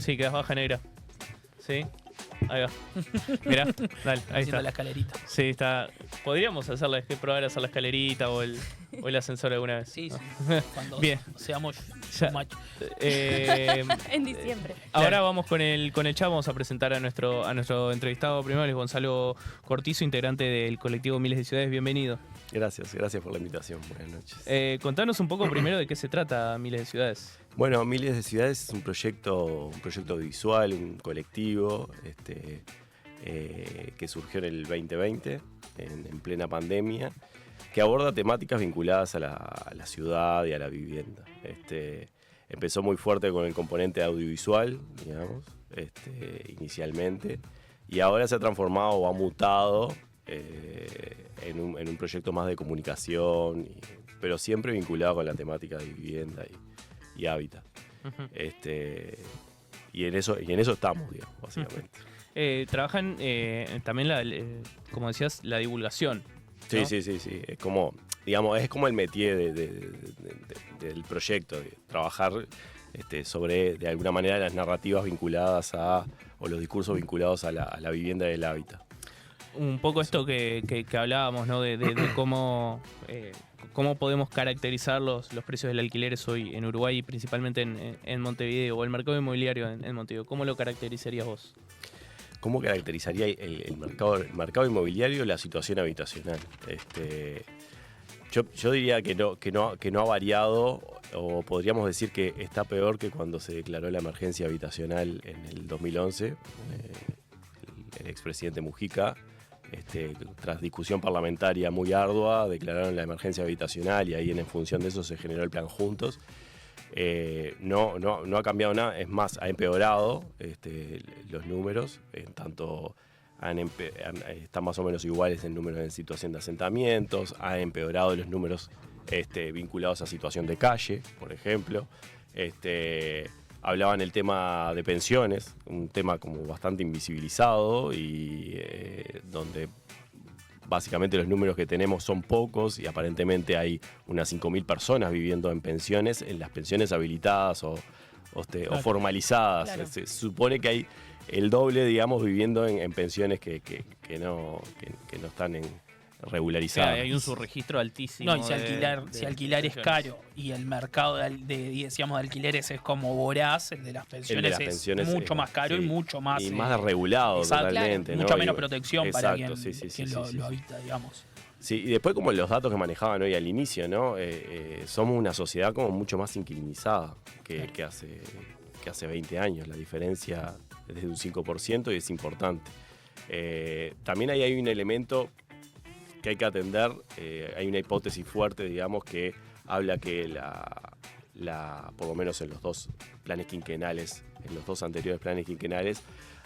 Sí, quedás baja negra. Sí. Ahí va. Mirá, dale, ahí está. La escalerita. Sí, está. Podríamos probar hacer la escalerita o el ascensor alguna vez. Sí, ¿no? sí. Cuando Bien. seamos Ya. machos. En diciembre. Ahora vamos con el chat. Vamos a presentar a nuestro entrevistado primero, es Gonzalo Cortizo, integrante del colectivo Miles de Ciudades. Bienvenido. Gracias por la invitación. Buenas noches. Contanos un poco primero de qué se trata Miles de Ciudades. Bueno, Miles de Ciudades es un proyecto visual, un colectivo que surgió en el 2020, en plena pandemia, que aborda temáticas vinculadas a la ciudad y a la vivienda. Empezó muy fuerte con el componente audiovisual, digamos, inicialmente, y ahora se ha transformado o ha mutado en un proyecto más de comunicación, pero siempre vinculado con la temática de vivienda y hábitat. Uh-huh. Y en eso estamos, digamos, básicamente. Trabajan también, como decías, la divulgación, ¿no? Sí. Es como el métier del proyecto, de trabajar sobre, de alguna manera, las narrativas vinculadas o los discursos vinculados a la vivienda y el hábitat. Un poco esto que hablábamos, ¿no? de cómo podemos caracterizar los precios del alquiler hoy en Uruguay y principalmente en Montevideo, o el mercado inmobiliario en Montevideo. ¿Cómo lo caracterizarías vos? ¿Cómo caracterizaría el mercado inmobiliario la situación habitacional? Yo diría que no ha variado, o podríamos decir que está peor que cuando se declaró la emergencia habitacional en el 2011. El expresidente Mujica, tras discusión parlamentaria muy ardua, declararon la emergencia habitacional y ahí en función de eso se generó el plan Juntos. No ha cambiado nada, es más, ha empeorado los números, en tanto están más o menos iguales en números en situación de asentamientos, ha empeorado los números vinculados a situación de calle, por ejemplo. Hablaban el tema de pensiones, un tema como bastante invisibilizado y donde básicamente los números que tenemos son pocos y aparentemente hay unas 5.000 personas viviendo en pensiones, en las pensiones habilitadas o formalizadas. Claro. Se supone que hay el doble, digamos, viviendo en pensiones que no están regularizadas. Hay un subregistro altísimo. No, y si alquilar es caro y el mercado de alquileres es como voraz, el de las pensiones, es mucho más caro, sí, y mucho más... Y más regulado, exacto, totalmente. Claro, ¿no? mucha menos protección para quien sí, lo habita, digamos. Sí, y después como los datos que manejaban hoy al inicio, ¿no? Somos una sociedad como mucho más inquilinizada que hace 20 años. La diferencia es de un 5% y es importante. También ahí hay un elemento que hay que atender, hay una hipótesis fuerte, digamos, que habla que por lo menos en los dos planes quinquenales, en los dos anteriores planes quinquenales,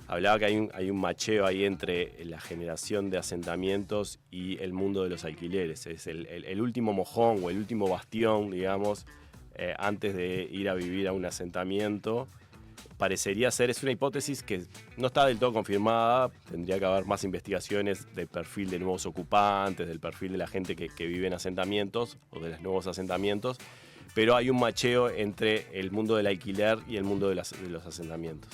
hablaba que hay un macheo ahí entre la generación de asentamientos y el mundo de los alquileres. Es el último mojón o el último bastión, digamos, antes de ir a vivir a un asentamiento. Parecería ser, es una hipótesis que no está del todo confirmada, tendría que haber más investigaciones del perfil de nuevos ocupantes, del perfil de la gente que vive en asentamientos o de los nuevos asentamientos, pero hay un macheo entre el mundo del alquiler y el mundo de los asentamientos.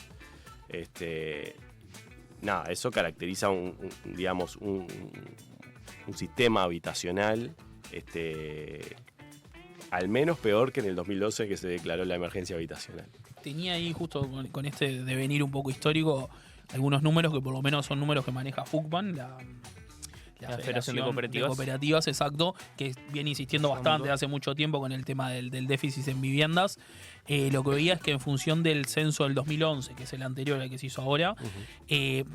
Eso caracteriza un sistema habitacional al menos peor que en el 2012 que se declaró la emergencia habitacional. Tenía ahí justo con este devenir un poco histórico algunos números que por lo menos son números que maneja FUCBAN, la Federación de Cooperativas, exacto, que viene insistiendo bastante hace mucho tiempo con el tema del déficit en viviendas. Lo que veía es que en función del censo del 2011, que es el anterior al que se hizo ahora,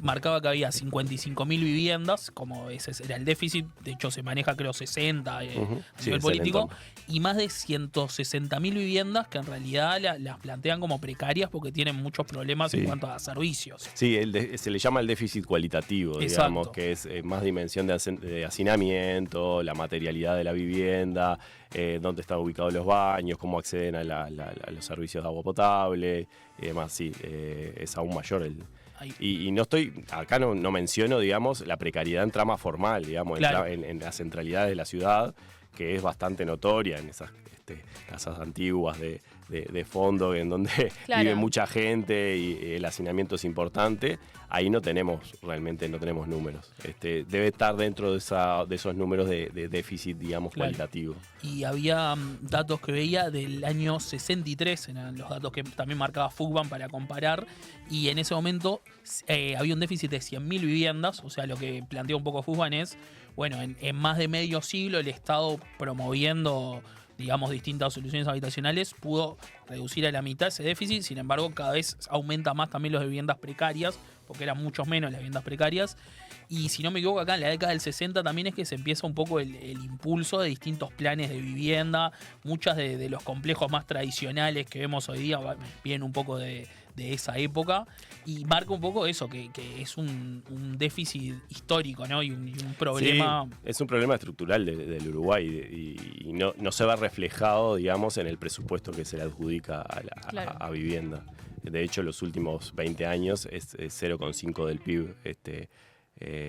marcaba que había 55.000 viviendas, como ese era el déficit, de hecho se maneja creo 60 a nivel político, y más de 160.000 viviendas que en realidad las plantean como precarias porque tienen muchos problemas en cuanto a servicios. Sí, se le llama el déficit cualitativo, digamos, que es más dimensión de hacinamiento, la materialidad de la vivienda, dónde están ubicados los baños, cómo acceden a los servicios de agua potable y demás. Sí, es aún mayor y no estoy, acá no menciono, digamos, la precariedad en trama formal, digamos, claro, en las centralidades de la ciudad, que es bastante notoria en esas casas antiguas de de fondo, en donde vive mucha gente y el hacinamiento es importante, ahí realmente no tenemos números. Debe estar dentro de esos números de déficit, digamos, cualitativo. Y había datos que veía del año 63, eran los datos que también marcaba Fugban para comparar, y en ese momento había un déficit de 100.000 viviendas. O sea, lo que plantea un poco Fugban es, bueno, en más de medio siglo el Estado promoviendo, digamos, distintas soluciones habitacionales, pudo reducir a la mitad ese déficit. Sin embargo, cada vez aumenta más también los de viviendas precarias, porque eran muchos menos las viviendas precarias. Y si no me equivoco, acá en la década del 60 también es que se empieza un poco el impulso de distintos planes de vivienda. Muchas de los complejos más tradicionales que vemos hoy día vienen un poco de esa época, y marca un poco eso, que es un déficit histórico, ¿no? Y un problema. Sí, es un problema estructural del Uruguay y no se ve reflejado, digamos, en el presupuesto que se le adjudica a vivienda. De hecho, los últimos 20 años es 0,5 del PIB,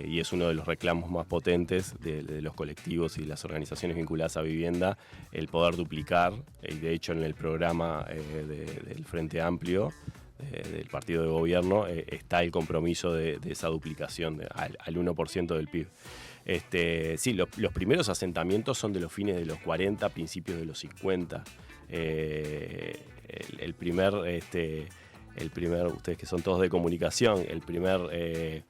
y es uno de los reclamos más potentes de los colectivos y las organizaciones vinculadas a vivienda, el poder duplicar, y de hecho en el programa del Frente Amplio, del partido de gobierno, está el compromiso de esa duplicación al 1% del PIB. Sí, los primeros asentamientos son de los fines de los 40, principios de los 50. El primer, ustedes que son todos de comunicación, el primer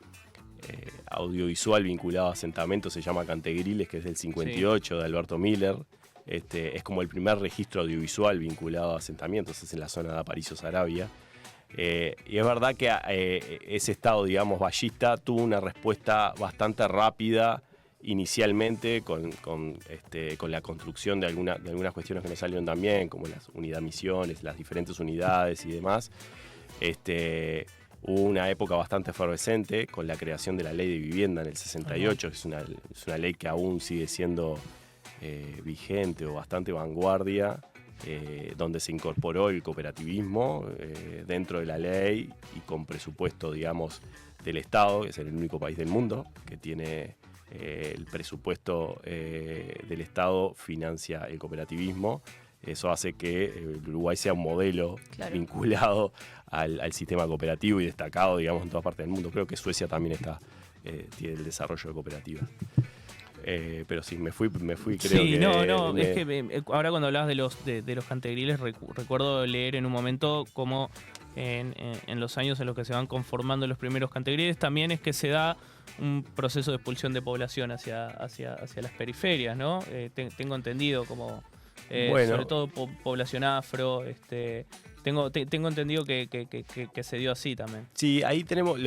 audiovisual vinculado a asentamientos se llama Cantegriles, que es del 58, de Alberto Miller. Es como el primer registro audiovisual vinculado a asentamientos, es en la zona de Aparicio, Saravia. Y es verdad que ese estado, digamos, vallista tuvo una respuesta bastante rápida inicialmente con la construcción de algunas cuestiones que nos salieron bien, como las unidades misiones, las diferentes unidades y demás. Hubo una época bastante efervescente con la creación de la ley de vivienda en el 68, que es una ley que aún sigue siendo vigente o bastante vanguardia, donde se incorporó el cooperativismo dentro de la ley y con presupuesto, digamos, del Estado, que es el único país del mundo que tiene el presupuesto del Estado, financia el cooperativismo. Eso hace que el Uruguay sea un modelo vinculado al sistema cooperativo y destacado, digamos, en todas partes del mundo. Creo que Suecia también tiene el desarrollo de cooperativas. Pero sí, me fui, creo sí, que... es que ahora cuando hablabas de los cantegriles, recuerdo leer en un momento cómo en los años en los que se van conformando los primeros cantegriles, también es que se da un proceso de expulsión de población hacia las periferias, ¿no? Tengo entendido como... sobre todo población afro, tengo entendido que se dio así también. Sí, ahí tenemos,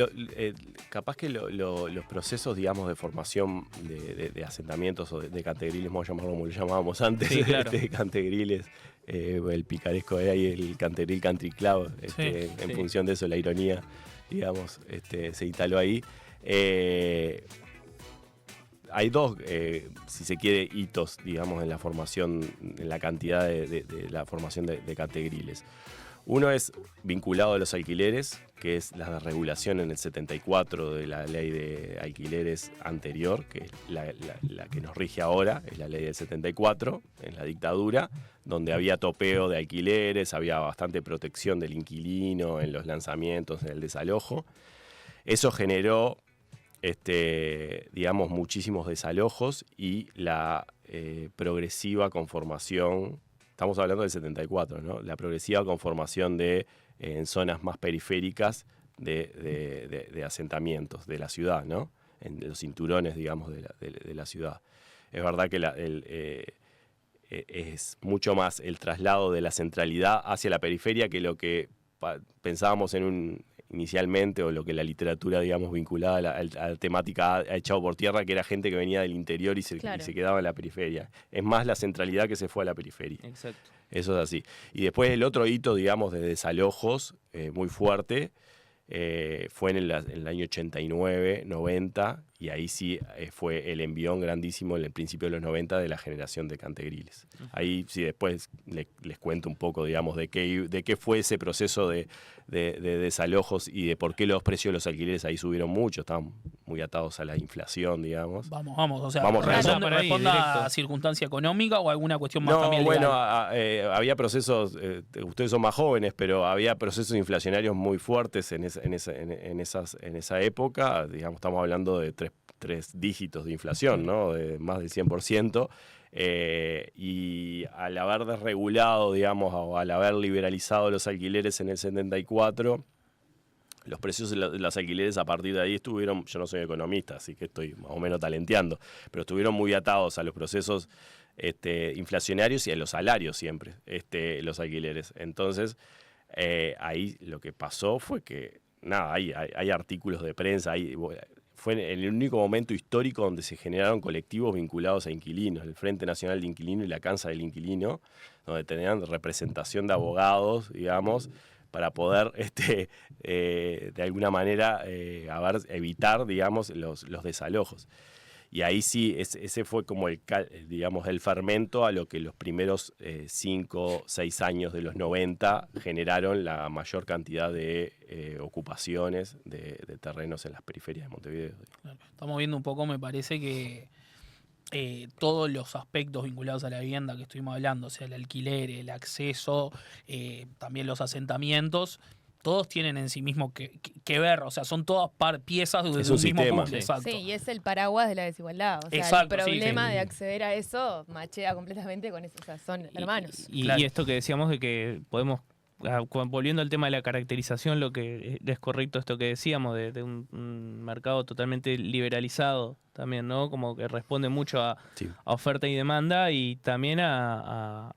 capaz que los procesos, digamos, de formación de asentamientos o de cantegriles, vamos a llamarlo como lo llamábamos antes, sí, claro. Cantegriles, el picaresco de ahí, el cantegril country club, en función de eso, la ironía, digamos, se instaló ahí. Hay dos, si se quiere, hitos, digamos, en la formación, en la cantidad de la formación de cantegriles. Uno es vinculado a los alquileres, que es la regulación en el 74 de la ley de alquileres anterior, que es la que nos rige ahora, es la ley del 74, en la dictadura, donde había topeo de alquileres, había bastante protección del inquilino en los lanzamientos, en el desalojo. Eso generó, digamos, muchísimos desalojos y la progresiva conformación, estamos hablando del 74, ¿no? La progresiva conformación en zonas más periféricas de asentamientos de la ciudad, ¿no? En los cinturones, digamos, de la ciudad. Es verdad que es mucho más el traslado de la centralidad hacia la periferia que lo que pensábamos inicialmente, o lo que la literatura, digamos, vinculada a la temática ha echado por tierra, que era gente que venía del interior y se quedaba en la periferia. Es más la centralidad que se fue a la periferia. Exacto. Eso es así. Y después el otro hito, digamos, de desalojos muy fuerte, fue en el año 89, 90, Y ahí sí fue el envión grandísimo en el principio de los 90 de la generación de Cantegriles. Ahí sí después les cuento un poco, digamos, de qué fue ese proceso de desalojos y de por qué los precios de los alquileres ahí subieron mucho. Estaban muy atados a la inflación, digamos. Vamos. O sea, Vamos, responda a circunstancia eeconómica o alguna cuestión más también legal. Bueno, había procesos, ustedes son más jóvenes, pero había procesos inflacionarios muy fuertes en esa época. Digamos, estamos hablando de tres dígitos de inflación, ¿no? De más del 100%. Y al haber desregulado, digamos, o al haber liberalizado los alquileres en el 74, los precios de los alquileres a partir de ahí estuvieron, yo no soy economista, así que estoy más o menos talenteando, pero estuvieron muy atados a los procesos inflacionarios y a los salarios siempre, los alquileres. Entonces, ahí lo que pasó fue que, nada, hay artículos de prensa, fue en el único momento histórico donde se generaron colectivos vinculados a inquilinos, el Frente Nacional de Inquilinos y la Cansa del Inquilino, donde tenían representación de abogados, digamos, para poder de alguna manera evitar, digamos, los desalojos. Y ahí sí, ese fue como el fermento a lo que los primeros 5, 6 años de los 90 generaron la mayor cantidad de ocupaciones de terrenos en las periferias de Montevideo. Claro. Estamos viendo un poco, me parece que todos los aspectos vinculados a la vivienda que estuvimos hablando, o sea, el alquiler, el acceso, también los asentamientos, todos tienen en sí mismo que ver, o sea, son todas piezas de un mismo sistema. puzzle. Exacto. Sí, y es el paraguas de la desigualdad. O sea, exacto, el problema sí. de acceder a eso machea completamente con eso. O sea, son hermanos. Y Claro. esto que decíamos de que podemos, volviendo al tema de la caracterización, lo que es correcto esto que decíamos, de un mercado totalmente liberalizado también, ¿no? Como que responde mucho a oferta y demanda y también a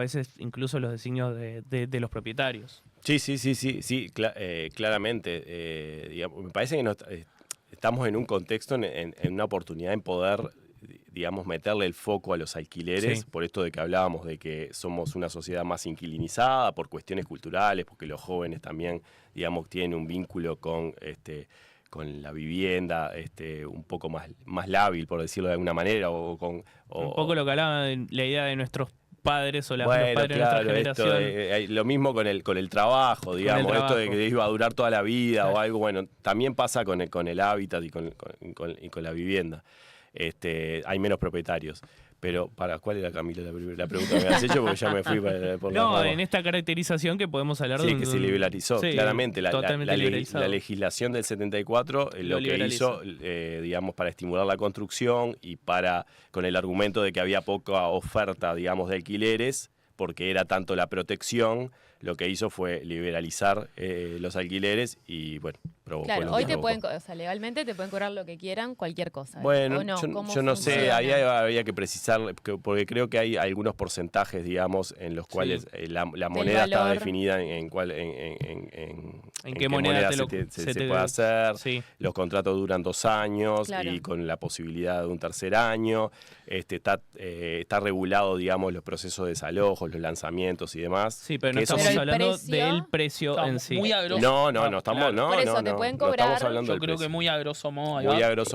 veces incluso los designios de los propietarios. Sí, claramente. Digamos, me parece que estamos en un contexto, en una oportunidad en poder, digamos, meterle el foco a los alquileres, por esto de que hablábamos de que somos una sociedad más inquilinizada, por cuestiones culturales, porque los jóvenes también, digamos, tienen un vínculo con la vivienda, un poco más lábil, por decirlo de alguna manera, un poco lo que hablaba de la idea de nuestros padres o los padres de nuestra generación. Lo mismo con el trabajo, digamos, esto de que iba a durar toda la vida o algo, bueno, también pasa con el hábitat y con la vivienda. Hay menos propietarios. Pero, ¿cuál era, Camila, la pregunta que me has hecho? Porque ya me fui por la rama. En esta caracterización que podemos hablar de... Sí, que se liberalizó, claramente. La legislación del 74 lo que hizo, digamos, para estimular la construcción y con el argumento de que había poca oferta, digamos, de alquileres, porque era tanto la protección, lo que hizo fue liberalizar los alquileres y, bueno, provocó. Claro, hoy legalmente te pueden cobrar lo que quieran, cualquier cosa. Bueno, no? yo no sé, ahí había que precisar, porque creo que hay algunos porcentajes, digamos, en los cuales la moneda está definida en qué moneda se puede hacer. Sí. Los contratos duran 2 años y con la posibilidad de un tercer año. Está regulado, digamos, los procesos de desalojos, los lanzamientos y demás. Sí, pero no estamos hablando del precio en sí. Muy a grosso. No estamos, no. Por eso te pueden cobrar. Yo creo que muy a grosso modo.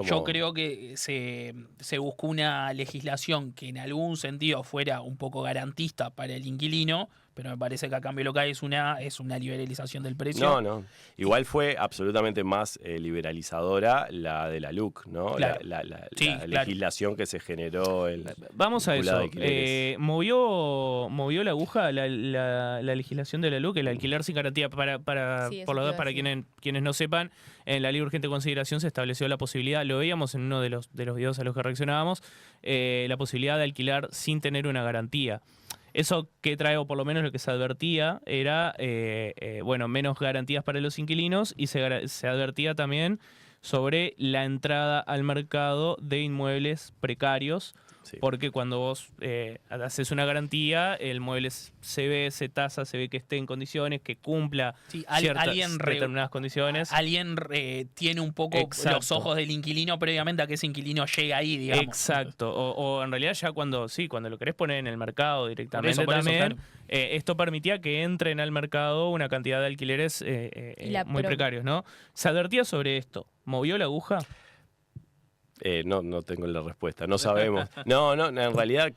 Yo creo que se buscó una legislación que en algún sentido fuera un poco garantista para el inquilino, pero me parece que a cambio lo que hay es una liberalización del precio. No. Igual fue absolutamente más liberalizadora la de la LUC, ¿no? Claro. La legislación que se generó. Vamos a eso. ¿Movió la aguja la legislación de la LUC, el alquiler sin garantía? Para quienes no sepan, en la Ley de Urgente Consideración se estableció la posibilidad, lo veíamos en uno de los videos a los que reaccionábamos, la posibilidad de alquilar sin tener una garantía. Eso que trae, o por lo menos lo que se advertía, era menos garantías para los inquilinos y se advertía también sobre la entrada al mercado de inmuebles precarios, porque cuando vos haces una garantía, el mueble se tasa, se ve que esté en condiciones, que cumpla ciertas determinadas condiciones. Alguien tiene un poco los ojos del inquilino previamente a que ese inquilino llegue ahí, digamos. Exacto. O en realidad ya cuando lo querés poner en el mercado directamente también, esto permitía que entren al mercado una cantidad de alquileres muy precarios, ¿no? Se advertía sobre esto. ¿Movió la aguja? No tengo la respuesta, no sabemos. No, en realidad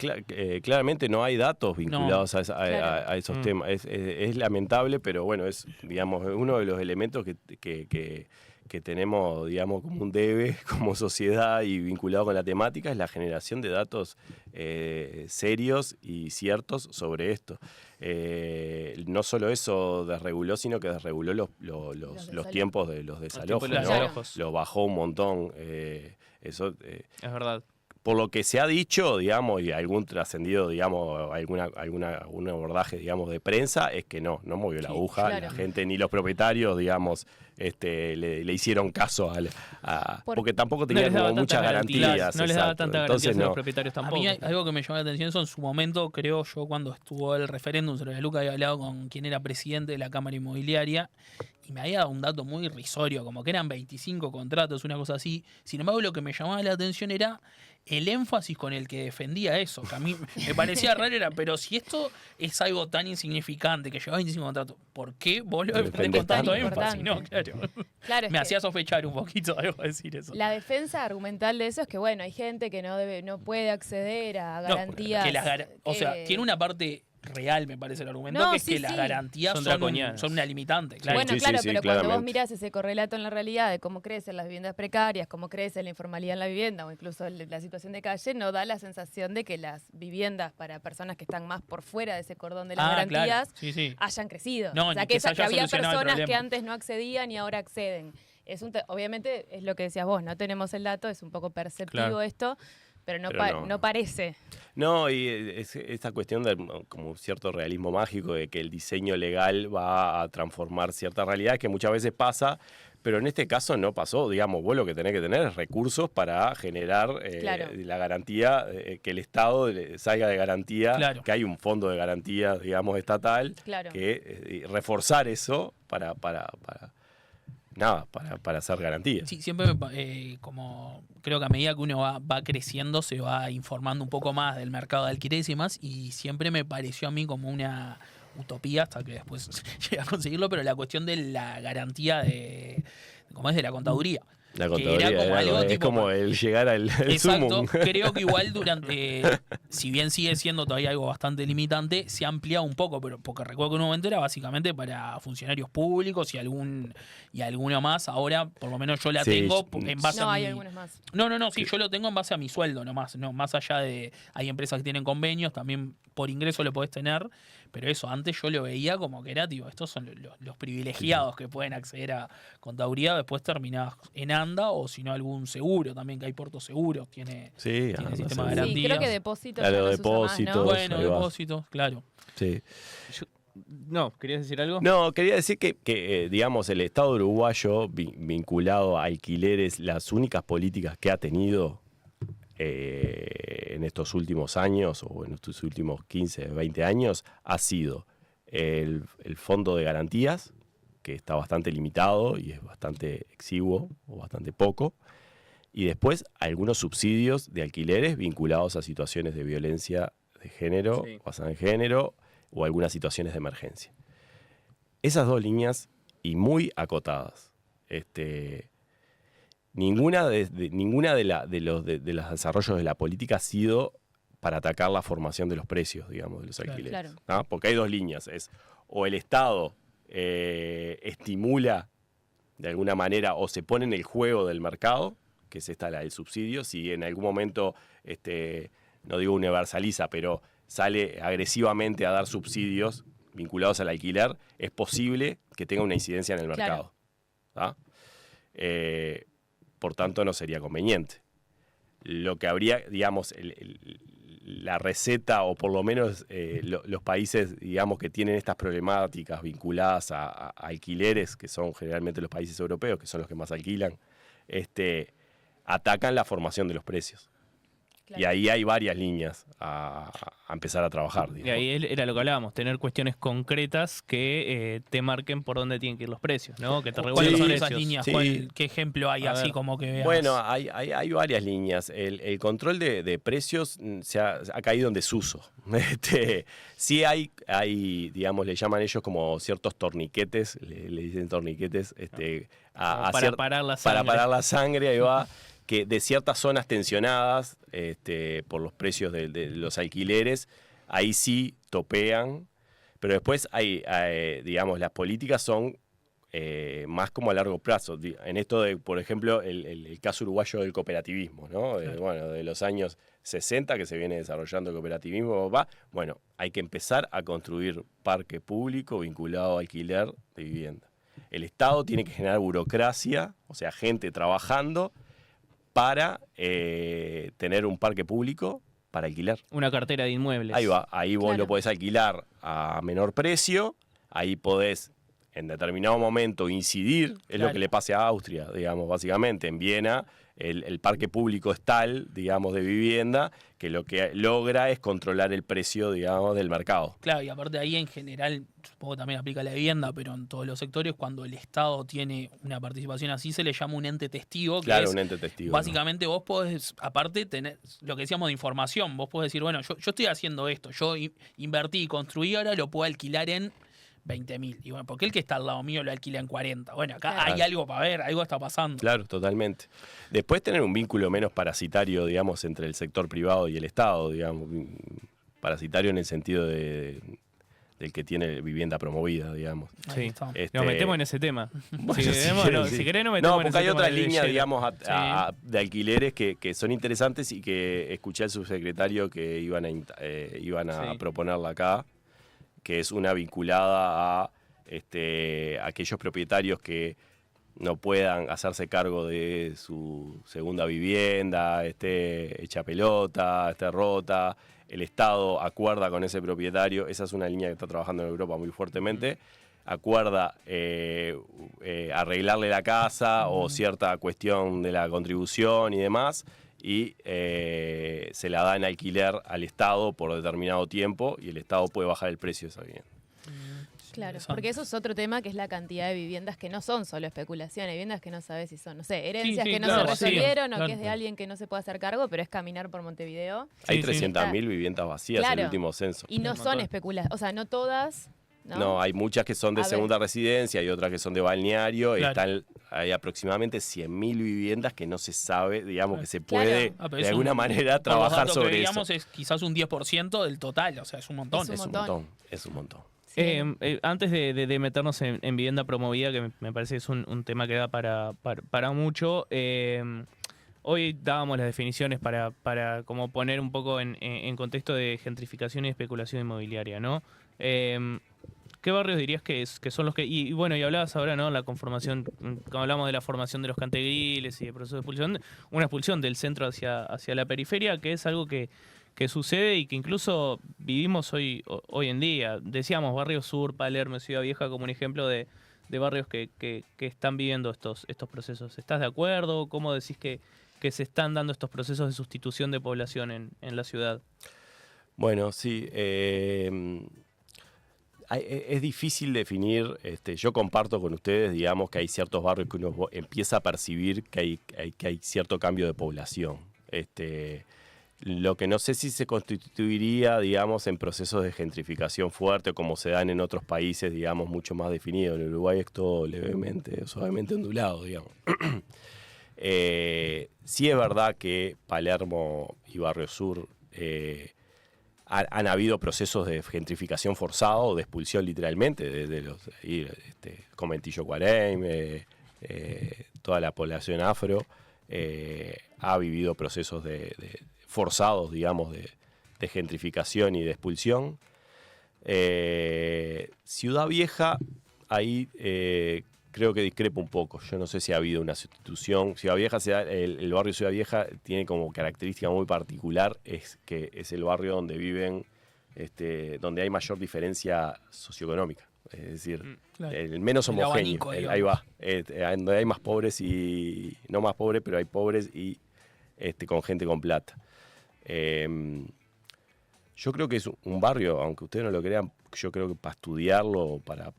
claramente no hay datos vinculados a esos temas. Es lamentable, pero bueno, es, digamos, uno de los elementos que tenemos, digamos, como un debe como sociedad y vinculado con la temática, es la generación de datos serios y ciertos sobre esto. No solo eso desreguló, sino que desreguló los tiempos de los desalojos, ¿no? Lo bajó un montón. Eso es verdad. Por lo que se ha dicho, digamos, y algún trascendido, digamos, algún abordaje, digamos, de prensa, es que no movió la aguja, la gente, ni los propietarios, digamos, le hicieron caso porque tampoco tenían como muchas garantías. No les daba tanta garantía a los propietarios tampoco. A mí algo que me llamó la atención eso en su momento, creo yo, cuando estuvo el referéndum sobre la Luca, había hablado con quien era presidente de la Cámara Inmobiliaria, y me había dado un dato muy irrisorio, como que eran 25 contratos, una cosa así. Sin embargo, lo que me llamaba la atención era el énfasis con el que defendía eso, que a mí me parecía raro, pero si esto es algo tan insignificante, que lleva 25 contratos, ¿por qué vos lo defendés con tanto énfasis? No, claro. Me hacía sospechar un poquito de algo decir eso. La defensa argumental de eso es que, bueno, hay gente que no puede acceder a garantías. O sea, tiene una parte real, me parece el argumento, que es que las garantías son una limitante. Claro. Bueno, pero cuando vos mirás ese correlato en la realidad de cómo crecen las viviendas precarias, cómo crece la informalidad en la vivienda o incluso la situación de calle, no da la sensación de que las viviendas para personas que están más por fuera de ese cordón de las garantías hayan crecido. No, o sea, que había personas que antes no accedían y ahora acceden. Obviamente es lo que decías vos, no tenemos el dato, es un poco perceptivo esto, pero no parece. No, y esta cuestión de como cierto realismo mágico de que el diseño legal va a transformar cierta realidad, que muchas veces pasa, pero en este caso no pasó. Digamos, vos lo que tenés que tener es recursos para generar la garantía, que el Estado salga de garantía, que hay un fondo de garantía, digamos, estatal, que reforzar eso para hacer garantías. Sí, siempre como creo que a medida que uno va creciendo se va informando un poco más del mercado de alquileres y demás, y siempre me pareció a mí como una utopía, hasta que después llegué a conseguirlo, pero la cuestión de la garantía de la contaduría. La contaduría es como el llegar al exacto, sumum. Creo que igual si bien sigue siendo todavía algo bastante limitante, se ha ampliado un poco, pero porque recuerdo que en un momento era básicamente para funcionarios públicos y alguno más. Ahora, por lo menos yo la tengo en base a hay algunos más. No, yo lo tengo en base a mi sueldo nomás, no, más allá de, hay empresas que tienen convenios, también por ingreso lo podés tener, pero eso, antes yo lo veía como que era, estos son los privilegiados que pueden acceder a contaduría, después terminás en ANDA, o si no algún seguro también, que hay Porto Seguros, tiene sistema de garantías. Sí, creo que depósitos depósitos. ¿no? Bueno, depósitos, claro. Sí. ¿Querías decir algo? No, quería decir que digamos, el Estado uruguayo vinculado a alquileres, las únicas políticas que ha tenido en estos últimos años, o en estos últimos 15, 20 años, ha sido el fondo de garantías, que está bastante limitado y es bastante exiguo o bastante poco, y después algunos subsidios de alquileres vinculados a situaciones de violencia de género, basada en género, o algunas situaciones de emergencia. Esas dos líneas, y muy acotadas. Ninguna de los desarrollos de la política ha sido para atacar la formación de los precios, digamos, de los alquileres. Claro. ¿No? Porque hay dos líneas. Es o el Estado estimula de alguna manera o se pone en el juego del mercado, que es esta la del subsidio. Si en algún momento, no digo universaliza, pero sale agresivamente a dar subsidios vinculados al alquiler, es posible que tenga una incidencia en el mercado. ¿Ah? Por tanto, no sería conveniente. Lo que habría, digamos, la receta, o por lo menos los países, digamos, que tienen estas problemáticas vinculadas a alquileres, que son generalmente los países europeos, que son los que más alquilan, atacan la formación de los precios. Claro. Y ahí hay varias líneas a empezar a trabajar. Digamos. Y ahí era lo que hablábamos, tener cuestiones concretas que te marquen por dónde tienen que ir los precios, ¿no? Que te regulen los precios. Esas líneas? ¿Qué ejemplo hay así como que veas? Bueno, hay varias líneas. El control de precios ha caído en desuso. Sí hay, digamos, le llaman ellos como ciertos torniquetes, le dicen torniquetes, para parar la sangre. Para parar la sangre, ahí va. que de ciertas zonas tensionadas por los precios de los alquileres, ahí sí topean, pero después digamos, las políticas son más como a largo plazo. En esto de, por ejemplo, el caso uruguayo del cooperativismo, ¿no? Claro. Bueno, de los años 60 que se viene desarrollando el cooperativismo, bueno, hay que empezar a construir parque público vinculado a alquiler de vivienda. El Estado tiene que generar burocracia, o sea, gente trabajando para tener un parque público para alquilar. Una cartera de inmuebles. Ahí va, ahí vos Claro. lo podés alquilar a menor precio, ahí podés en determinado momento incidir, es Claro. lo que le pasa a Austria, digamos, básicamente. En Viena el parque público es tal, digamos, de vivienda, que lo que logra es controlar el precio, digamos, del mercado. Claro, y aparte ahí en general, supongo que también aplica la vivienda, pero en todos los sectores, cuando el Estado tiene una participación así, se le llama un ente testigo, que Claro, es un ente testigo. básicamente vos podés, aparte, tener lo que decíamos de información, vos podés decir, bueno, yo estoy haciendo esto, yo invertí y construí, ahora lo puedo alquilar en 20.000. Y bueno, ¿por qué el que está al lado mío lo alquila en 40? Bueno, acá Claro. hay algo para ver, algo está pasando. Claro, totalmente. Después tener un vínculo menos parasitario, digamos, entre el sector privado y el Estado, digamos, parasitario en el sentido del que tiene vivienda promovida, digamos. Ahí Sí. está. Nos metemos en ese tema. Bueno, si, si queremos, quieren, no, sí. si querés, nos metemos No, en ese porque hay tema otras de líneas, lleno. digamos, de alquileres que son interesantes y que escuché al subsecretario que iban a Sí. proponerla acá, que es una vinculada a aquellos propietarios que no puedan hacerse cargo de su segunda vivienda, esté hecha pelota, esté rota. El Estado acuerda con ese propietario, esa es una línea que está trabajando en Europa muy fuertemente, acuerda arreglarle la casa o cierta cuestión de la contribución y demás, y se la da en alquiler al Estado por determinado tiempo y el Estado puede bajar el precio de esa vivienda. Claro, Interesante. porque eso es otro tema, que es la cantidad de viviendas que no son solo especulación, hay viviendas que no sabes si son, no sé, herencias Sí, que no claro, se resolvieron o claro. que es de alguien que no se puede hacer cargo, pero es caminar por Montevideo. Hay Sí, 300.000 viviendas vacías en Claro. el último censo. Y no Un son montón. especulaciones, o sea, no todas. No, hay muchas que son de A ver. segunda residencia y otras que son de balneario. Claro. Hay aproximadamente 100.000 viviendas que no se sabe, digamos, que se Claro. puede Pero de es alguna manera por los trabajar datos que sobre veíamos, eso. es quizás un 10% del total, o sea, es un montón. Es un Es un montón. montón, es un montón. Sí. Antes de meternos en vivienda promovida, que me parece que es un tema que da para mucho, hoy dábamos las definiciones para como poner un poco en contexto de gentrificación y especulación inmobiliaria, ¿no? ¿Qué barrios dirías que son los que... Y bueno, y hablabas ahora, ¿no? La conformación, cuando hablamos de la formación de los cantegriles y de proceso de expulsión, una expulsión del centro hacia la periferia, que es algo que sucede y que incluso vivimos hoy en día. Decíamos Barrio Sur, Palermo, Ciudad Vieja como un ejemplo de barrios que están viviendo estos procesos. ¿Estás de acuerdo? ¿Cómo decís que se están dando estos procesos de sustitución de población en la ciudad? Bueno, sí. Es difícil definir. Yo comparto con ustedes, digamos, que hay ciertos barrios que uno empieza a percibir que hay cierto cambio de población. Lo que no sé si se constituiría, digamos, en procesos de gentrificación fuerte, como se dan en otros países, digamos, mucho más definidos. En Uruguay es todo levemente, suavemente ondulado, digamos. Sí es verdad que Palermo y Barrio Sur han habido procesos de gentrificación forzado o de expulsión literalmente de los Conventillo Cuareim, toda la población afro ha vivido procesos de forzados, digamos, de gentrificación y de expulsión. Ciudad Vieja, ahí creo que discrepo un poco. Yo no sé si ha habido una sustitución. Ciudad Vieja, el barrio Ciudad Vieja tiene como característica muy particular, es que es el barrio donde viven, donde hay mayor diferencia socioeconómica. Es decir, Claro. el menos El homogéneo. abanico, Ahí va. Donde hay más pobres y no más pobres, pero hay pobres y con gente con plata. Yo creo que es un barrio, aunque ustedes no lo crean, yo creo que para estudiarlo, para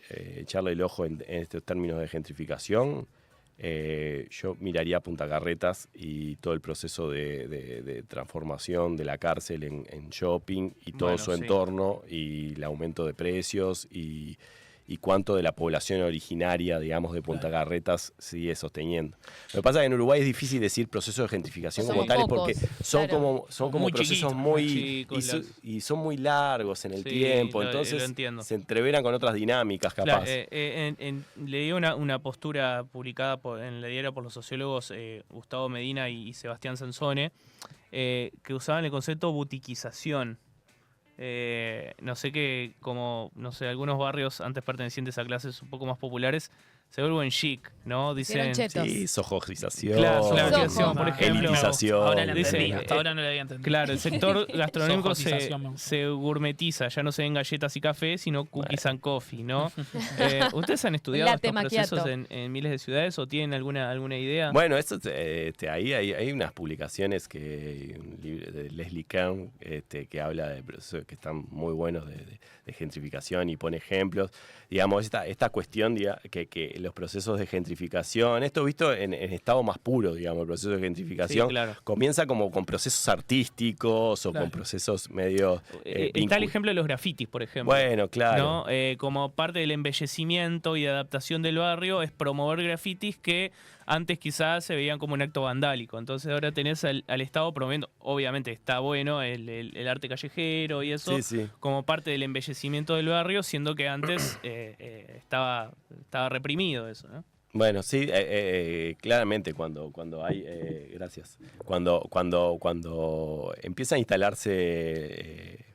echarle el ojo en estos términos de gentrificación, yo miraría Punta Carretas y todo el proceso de transformación de la cárcel en shopping y todo Bueno, su sí. entorno y el aumento de precios y y cuánto de la población originaria, digamos, de Punta Carretas sigue sosteniendo. Lo que pasa es que en Uruguay es difícil decir procesos de gentrificación como tales porque son como muy procesos chiquitos, muy y son muy largos en el tiempo, entonces se entreveran con otras dinámicas capaz. Claro, leí una postura publicada en la diaria por los sociólogos Gustavo Medina y Sebastián Sansone, que usaban el concepto butiquización. No sé que algunos barrios antes pertenecientes a clases un poco más populares se vuelven chic, ¿no? Dicen sí, sojojización, claro, sojojización, por ejemplo. Elitización. Ahora la entendí, hasta ahora no la había entendido. Claro, el sector gastronómico se gourmetiza, ya no se ven galletas y café, sino cookies and coffee, ¿no? ¿Ustedes han estudiado estos procesos en miles de ciudades o tienen alguna idea? Bueno, esto, ahí hay unas publicaciones un libro de Leslie Kern que habla de procesos que están muy buenos de gentrificación y pone ejemplos. Digamos, esta cuestión que los procesos de gentrificación, esto visto en estado más puro, digamos, el proceso de gentrificación, comienza como con procesos artísticos o con procesos medio... está el ejemplo de los grafitis, por ejemplo. Bueno, claro. ¿No? Como parte del embellecimiento y adaptación del barrio es promover grafitis que antes quizás se veían como un acto vandálico. Entonces ahora tenés al Estado promoviendo, obviamente está bueno el arte callejero y eso, como parte del embellecimiento del barrio, siendo que antes estaba reprimido eso, ¿no? Bueno, sí, claramente cuando hay, gracias, cuando empieza a instalarse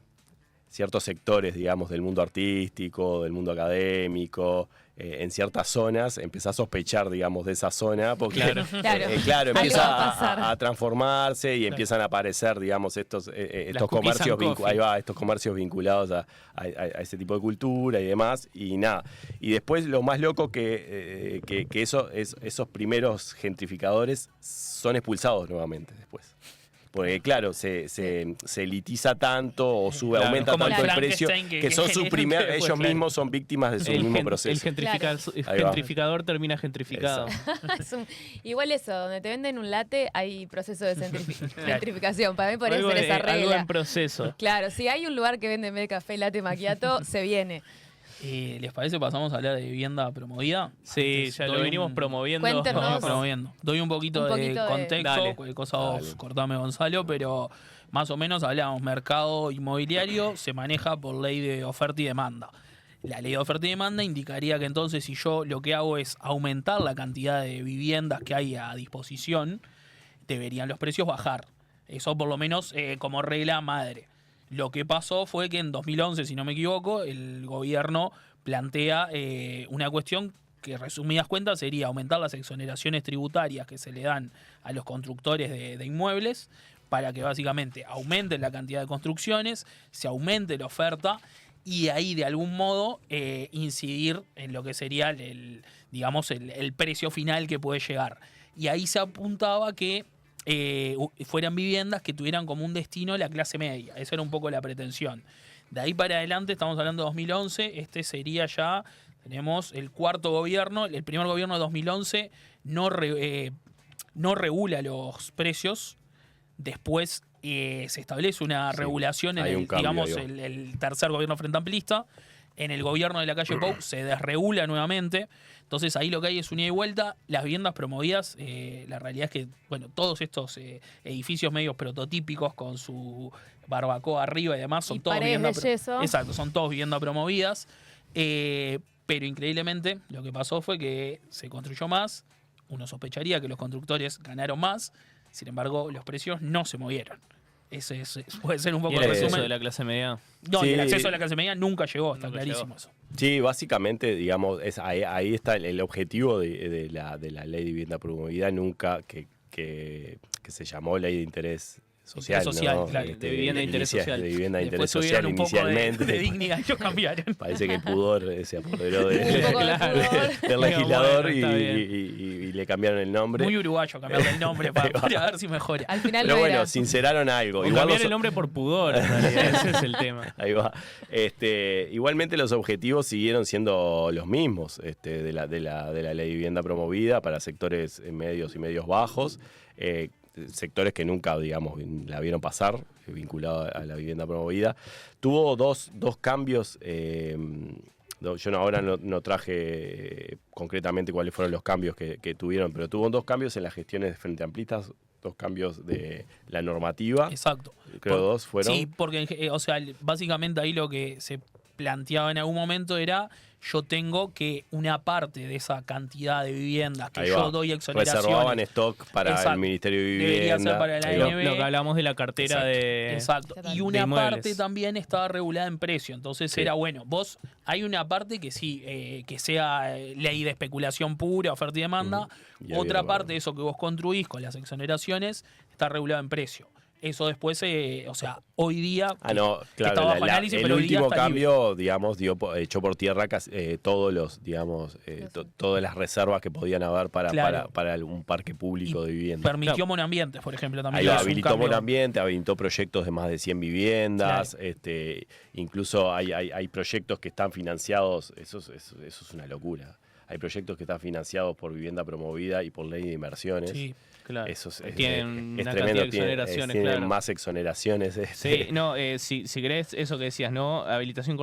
ciertos sectores, digamos, del mundo artístico, del mundo académico, en ciertas zonas, empezás a sospechar, digamos, de esa zona, porque empieza a transformarse y empiezan a aparecer, digamos, estos comercios vinculados a ese tipo de cultura y demás, y nada. Y después lo más loco que esos primeros gentrificadores son expulsados nuevamente después. Porque claro, se elitiza tanto o aumenta tanto el precio que son ellos mismos son víctimas de su mismo proceso. El gentrificador termina gentrificado. Igual eso, donde te venden un latte hay proceso de gentrificación. Para mí podría ser esa regla. Algo en proceso. Claro, si hay un lugar que vende en vez de café latte macchiato, se viene. ¿Les parece pasamos a hablar de vivienda promovida? Sí, ya lo venimos promoviendo. Cuéntenos. Doy un poquito de contexto, cualquier cosa vos cortame, Gonzalo, pero más o menos hablamos, mercado inmobiliario se maneja por ley de oferta y demanda. La ley de oferta y demanda indicaría que entonces si yo lo que hago es aumentar la cantidad de viviendas que hay a disposición, deberían los precios bajar. Eso por lo menos como regla madre. Lo que pasó fue que en 2011, si no me equivoco, el gobierno plantea una cuestión que, resumidas cuentas, sería aumentar las exoneraciones tributarias que se le dan a los constructores de inmuebles para que básicamente aumente la cantidad de construcciones, se aumente la oferta y ahí de algún modo incidir en lo que sería el precio final que puede llegar. Y ahí se apuntaba que fueran viviendas que tuvieran como un destino la clase media. Esa era un poco la pretensión. De ahí para adelante, estamos hablando de 2011, este sería ya, tenemos el cuarto gobierno, el primer gobierno de 2011 no regula los precios, después se establece una regulación en el tercer gobierno frente amplista. En el gobierno de la calle Pou se desregula nuevamente. Entonces ahí lo que hay es un ida y vuelta. Las viviendas promovidas, la realidad es que todos estos edificios medios prototípicos con su barbacoa arriba y demás son todos viviendas son todos viviendas promovidas. Pero increíblemente lo que pasó fue que se construyó más. Uno sospecharía que los constructores ganaron más. Sin embargo, los precios no se movieron. Ese puede ser un poco el resumen de la clase media. No, el acceso a la clase media nunca llegó, está clarísimo eso. Sí, básicamente, digamos, ahí está el objetivo de la ley de vivienda promovida, nunca que se llamó ley de interés social, claro, de vivienda de interés social. De vivienda de interés social inicialmente. De dignidad, ellos cambiaron. Parece que el pudor se apoderó del legislador y le cambiaron el nombre. Muy uruguayo cambiarle el nombre para ver si mejora. Al final pero bueno, sinceraron algo. Cambiar el nombre por pudor, en realidad, ese es el tema. Ahí va. Igualmente los objetivos siguieron siendo los mismos de la ley de vivienda promovida para sectores medios y medios bajos. Sectores que nunca, digamos, la vieron pasar, vinculado a la vivienda promovida. Tuvo dos cambios yo ahora no traje concretamente cuáles fueron los cambios que tuvieron, pero tuvo 2 cambios en las gestiones de Frente Amplistas, 2 cambios de la normativa. Exacto. Creo 2 fueron. Sí, porque, o sea, básicamente ahí lo que se planteaba en algún momento era: yo tengo que una parte de esa cantidad de viviendas que yo doy exoneraciones. Reservaban stock para el Ministerio de Vivienda. Debería ser para la ANB. Lo que hablamos de la cartera de. Exacto. Y una parte también estaba regulada en precio. Entonces era bueno. Vos, hay una parte que sí, que sea ley de especulación pura, oferta y demanda. Otra parte, eso que vos construís con las exoneraciones, está regulada en precio. Eso después, o sea, hoy día no, claro, está bajo análisis, el pero último cambio, libre. digamos, echó por tierra todos los, digamos, todas las reservas que podían haber para un parque público de vivienda. Permitió monoambientes, por ejemplo, también. Ahí habilitó monoambiente, habilitó proyectos de más de 100 viviendas, incluso hay proyectos que están financiados, eso es una locura. Hay proyectos que están financiados por vivienda promovida y por ley de inversiones. Sí. Claro. Eso tienen una tremendo, cantidad de exoneraciones, tienen más exoneraciones. Sí, no, si querés, eso que decías, ¿no? Habilitación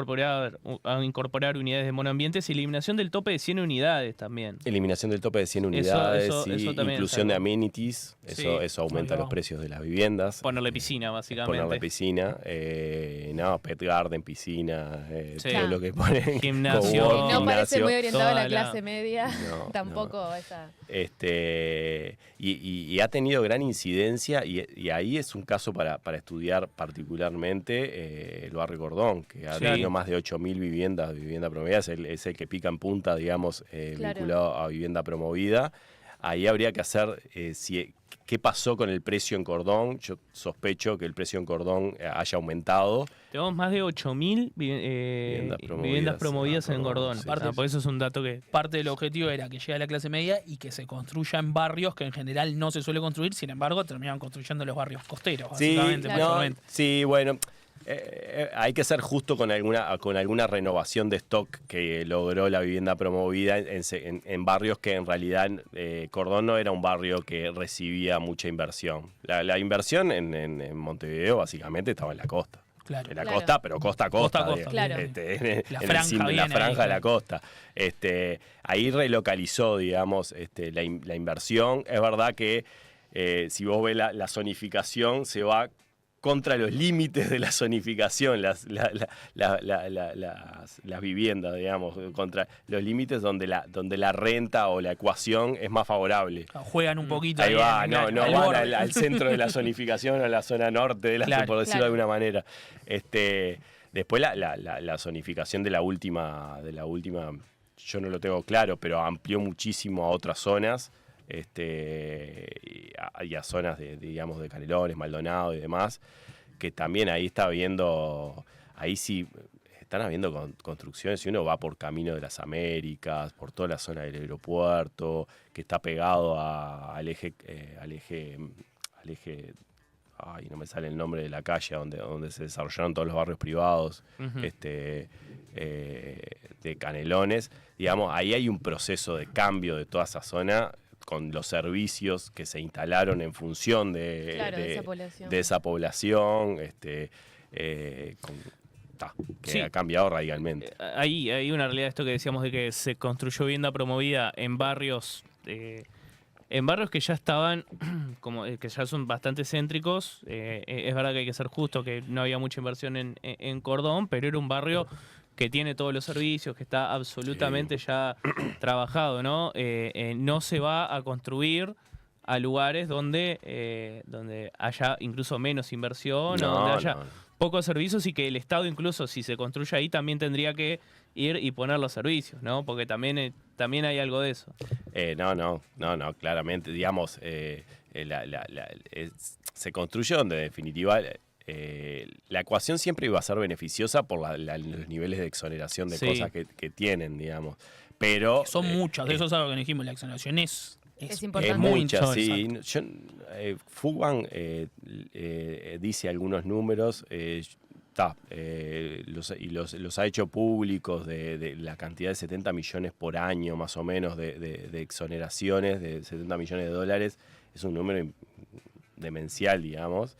a incorporar unidades de monoambientes y eliminación del tope de 100 unidades también. Eliminación del tope de 100 unidades, eso también inclusión de amenities, eso aumenta los precios de las viviendas. Ponerle piscina, básicamente. Ponerle piscina, pet garden, piscina, todo lo que ponen. Gimnasio. No parece muy orientado a la clase media, tampoco no. esa... Y ha tenido gran incidencia y ahí es un caso para estudiar particularmente el barrio Cordón, que ha tenido más de 8.000 vivienda promovida, es el que pica en punta, digamos, vinculado a vivienda promovida. Ahí habría que hacer qué pasó con el precio en Cordón. Yo sospecho que el precio en Cordón haya aumentado. Tenemos más de 8.000 viviendas promovidas en Cordón. Sí, por eso es un dato que... Parte del objetivo era que llegue a la clase media y que se construya en barrios que en general no se suele construir, sin embargo terminaban construyendo los barrios costeros, básicamente. Sí, bueno... hay que ser justo con alguna renovación de stock que logró la vivienda promovida en barrios que en realidad Cordón no era un barrio que recibía mucha inversión. La inversión en Montevideo básicamente estaba en la costa. Claro. En la costa, pero costa a costa. Claro. En la franja de la costa. Ahí relocalizó, digamos, la inversión. Es verdad que si vos ves la zonificación, se va contra los límites de la zonificación, las viviendas, digamos, contra los límites donde la renta o la ecuación es más favorable. Juegan un poquito. Ahí va, no van al centro de la zonificación, a la zona norte, por decirlo de alguna manera. Después la zonificación de la última, yo no lo tengo claro, pero amplió muchísimo a otras zonas. Y a zonas digamos de Canelones, Maldonado y demás, que también ahí sí están habiendo construcciones. Si uno va por Camino de las Américas, por toda la zona del aeropuerto, que está pegado al eje, ay, no me sale el nombre de la calle donde se desarrollaron todos los barrios privados, de Canelones, digamos, ahí hay un proceso de cambio de toda esa zona, con los servicios que se instalaron en función de esa población, ha cambiado radicalmente. Hay una realidad, esto que decíamos de que se construyó vivienda promovida en barrios que ya estaban, que ya son bastante céntricos. Es verdad que hay que ser justo, que no había mucha inversión en Cordón, pero era un barrio que tiene todos los servicios, que está absolutamente ya trabajado, ¿no? No se va a construir a lugares donde haya incluso menos inversión, o donde haya pocos servicios, y que el Estado, incluso si se construye ahí, también tendría que ir y poner los servicios, ¿no? Porque también hay algo de eso. No, claramente, digamos, se construye donde, en definitiva, la ecuación siempre iba a ser beneficiosa por los niveles de exoneración de cosas que tienen, digamos. Pero son muchas, de eso es algo que dijimos, la exoneración es importante. Es mucha, sí. Fugban dice algunos números, los ha hecho públicos de la cantidad de 70 millones por año, más o menos, de exoneraciones, de 70 millones de dólares. Es un número demencial, digamos.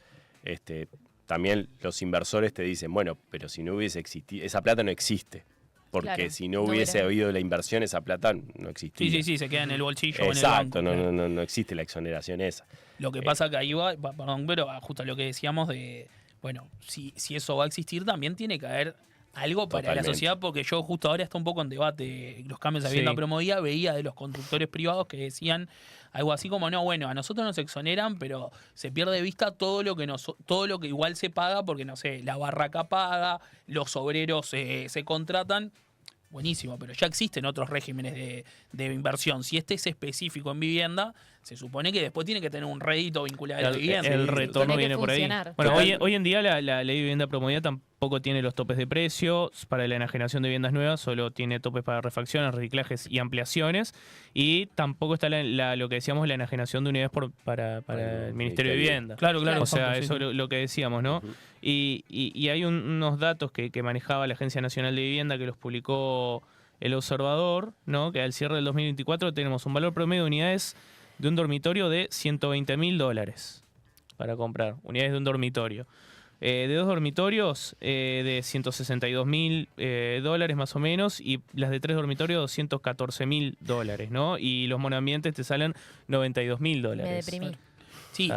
También los inversores te dicen, bueno, pero si no hubiese existido, esa plata no existe. porque si no hubiese habido la inversión, esa plata no existiría. Sí, se queda en el bolsillo o en el banco. Exacto, no existe la exoneración esa. Lo que pasa que ahí va, perdón, pero justo lo que decíamos de, bueno, si eso va a existir, también tiene que haber algo para la sociedad, porque yo justo ahora está un poco en debate los cambios de vivienda promovida, veía de los constructores privados que decían algo así como, no, bueno, a nosotros nos exoneran, pero se pierde de vista todo lo que igual se paga, porque no sé, la barraca paga, los obreros se contratan. Buenísimo, pero ya existen otros regímenes de inversión. Si este es específico en vivienda, se supone que después tiene que tener un rédito vinculado a la vivienda. El retorno viene por ahí. Bueno, hoy en día la ley de vivienda promovida tampoco tiene los topes de precio. Para la enajenación de viviendas nuevas solo tiene topes para refacciones, reciclajes y ampliaciones. Y tampoco está lo que decíamos, la enajenación de unidades para el Ministerio de Vivienda. Claro. O sea, eso es lo que decíamos, ¿no? Y hay unos datos que manejaba la Agencia Nacional de Vivienda que los publicó El Observador, ¿no? Que al cierre del 2024 tenemos un valor promedio de unidades de un dormitorio de $120.000 para comprar, unidades de un dormitorio. De 2 dormitorios de $162.000 más o menos, y las de 3 dormitorios $214.000, ¿no? Y los monoambientes te salen $92.000. Me deprimí. Sí,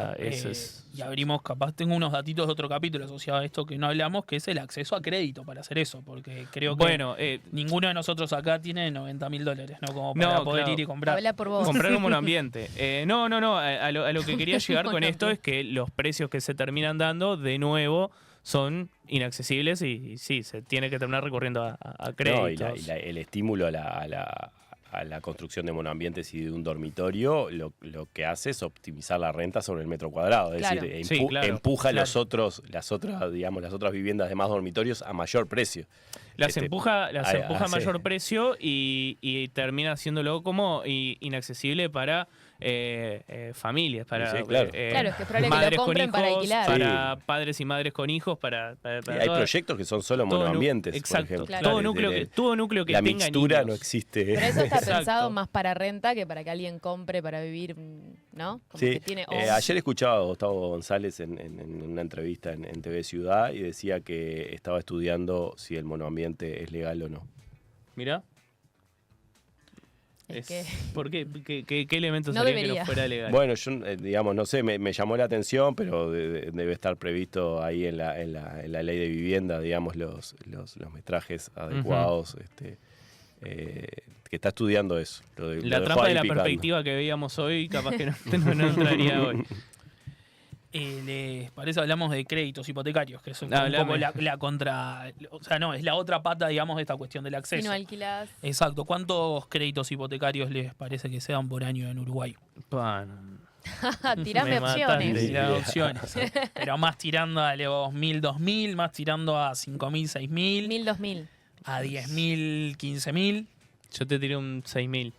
y abrimos, capaz tengo unos datitos de otro capítulo asociado a esto que no hablamos, que es el acceso a crédito para hacer eso, porque creo que ninguno de nosotros acá tiene $90.000, ¿no? Como para poder ir y comprar. Habla por vos. Comprar un monoambiente. No, a lo que quería llegar con esto es que los precios que se terminan dando, de nuevo, son inaccesibles y sí, se tiene que terminar recurriendo a créditos. Y el estímulo a la construcción de monoambientes y de un dormitorio, lo que hace es optimizar la renta sobre el metro cuadrado. Es decir, empuja las otras viviendas de más dormitorios a mayor precio. Las empuja a mayor precio y termina haciéndolo como inaccesible para familias, para es que es probable que lo compren para alquilar. Para padres y madres con hijos, hay proyectos que son solo monoambientes, exacto, por ejemplo. Todo núcleo que la tenga mixtura niños. No existe. Pero eso está pensado más para renta que para que alguien compre para vivir, ¿no? Como que tiene ayer escuchaba a Gustavo González en una entrevista en TV Ciudad y decía que estaba estudiando si el monoambiente es legal o no. Mirá. ¿Por qué? ¿Qué elementos no serían debería. Que no fuera legal? Bueno, yo, no sé, me llamó la atención, pero debe estar previsto ahí en la ley de vivienda, digamos, los metrajes adecuados, que está estudiando eso. La trampa de la perspectiva que veíamos hoy, capaz que no entraría hoy. ¿Les parece? Hablamos de créditos hipotecarios, que es un poco la contra... O sea, no, es la otra pata, digamos, de esta cuestión del acceso. Si no alquilás. Exacto. ¿Cuántos créditos hipotecarios les parece que se dan por año en Uruguay? Tirame opciones. Pero más tirando a los 1.000, 2.000, más tirando a 5.000, 6.000. 1.000, 2.000. A 10.000, 15.000. Yo te tiré un 6.000.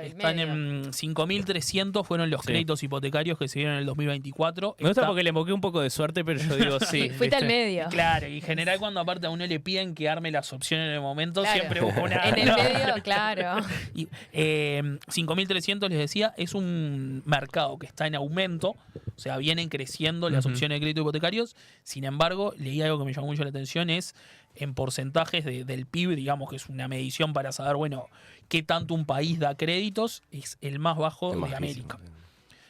Están en 5.300 fueron los créditos hipotecarios que se dieron en el 2024. Me gusta porque le invoqué un poco de suerte, pero yo digo sí. Fuiste al medio. Claro, y en general cuando aparte a uno le piden que arme las opciones en el momento, siempre busco una... En el medio, claro. 5.300, les decía, es un mercado que está en aumento, o sea, vienen creciendo las opciones de crédito hipotecarios. Sin embargo, leí algo que me llamó mucho la atención, es en porcentajes del PIB, digamos que es una medición para saber, bueno, qué tanto un país da créditos, es el más bajo de América.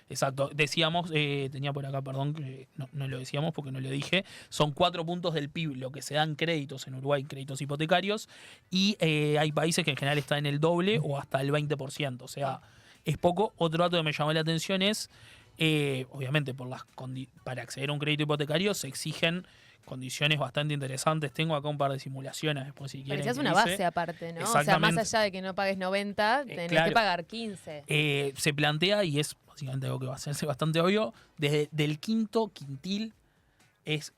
Exacto. Decíamos, tenía por acá, perdón, que no lo decíamos porque no lo dije, son 4 puntos del PIB lo que se dan créditos en Uruguay, créditos hipotecarios, y hay países que en general están en el doble o hasta el 20%, o sea, es poco. Otro dato que me llamó la atención es, obviamente, para acceder a un crédito hipotecario se exigen condiciones bastante interesantes. Tengo acá un par de simulaciones después si quieren. Pero es una base aparte, ¿no? O sea, más allá de que no pagues 90, tenés que pagar 15. Se plantea, y es básicamente algo que va a hacerse bastante obvio, desde el quinto quintil,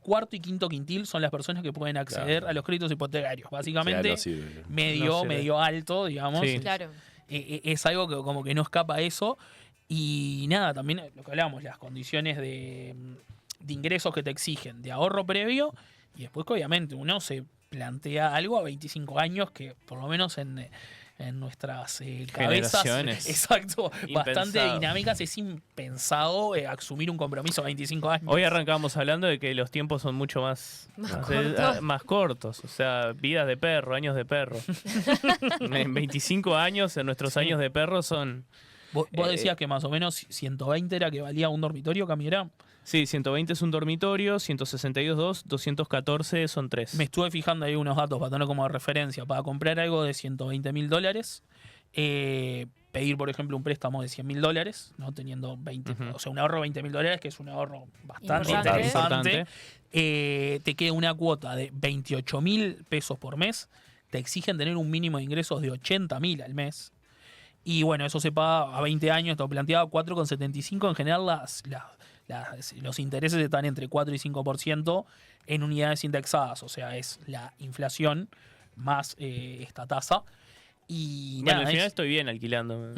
cuarto y quinto quintil son las personas que pueden acceder a los créditos hipotecarios. Básicamente, medio alto, digamos. Sí. Claro. Es algo que como que no escapa a eso. Y nada, también lo que hablamos, las condiciones de ingresos que te exigen, de ahorro previo, y después que obviamente uno se plantea algo a 25 años que por lo menos en en nuestras cabezas, exacto, bastante dinámicas, es impensado asumir un compromiso a 25 años. Hoy arrancamos hablando de que los tiempos son mucho más cortos, o sea, vidas de perro, años de perro. En 25 años, en nuestros años de perro son... Vos decías que más o menos 120 era que valía un dormitorio, Camillera. Sí, 120 es un dormitorio, 162 2, 214 son 3. Me estuve fijando ahí unos datos para tener como referencia. Para comprar algo de $120,000, pedir, por ejemplo, un préstamo de $100,000, ¿no? Teniendo 20, o sea, un ahorro de $20,000, que es un ahorro bastante interesante. Te queda una cuota de 28.000 pesos por mes. Te exigen tener un mínimo de ingresos de 80.000 al mes. Y bueno, eso se paga a 20 años, todo planteado 4,75. En general, los intereses están entre 4 y 5% en unidades indexadas. O sea, es la inflación más esta tasa. Y bueno, al final estoy bien alquilando.